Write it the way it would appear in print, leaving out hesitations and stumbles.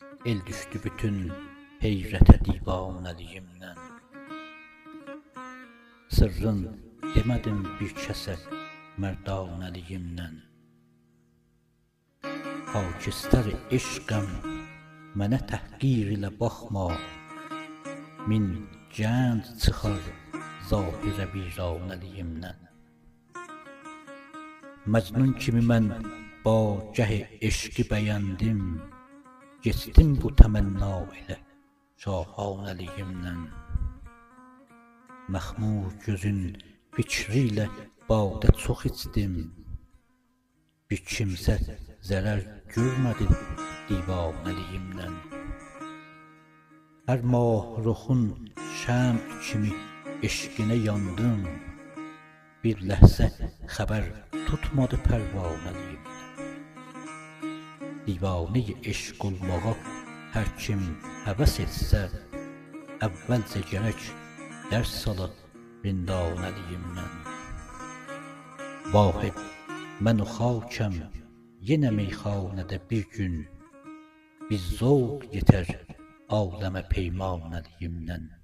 El düşdü bütün heyrətə divanəliyimdən. Sırrın demədim bir kəsə mərdanəliyimdən. Xakistər eşqəm mənə təhqir ilə baxma, min gənd çıxar zahirə viranəliyimdən. Məcnun kimi mən ba gəhi eşqi bəyəndim, geçdim bu təmənna ilə şahanəliyimdən. Məxmur gözün fikri ilə badə çox içdim, bir kimsə zərər görmədi divanəliyimdən. Hər mahruxun şəmዕ kimi eşqinə yandım, bir ləhzə xəbər tutmadı pərvanəliyimdən. Divanə-i eşq olmağa hər kim həvəs etsə, əvvəlcə gərək dərs ala rindanəliyimdən. Vahid, mən o xakəm, yenə meyxanədə bir gün, bir zövq yetər aləmə peymanəliyimdən.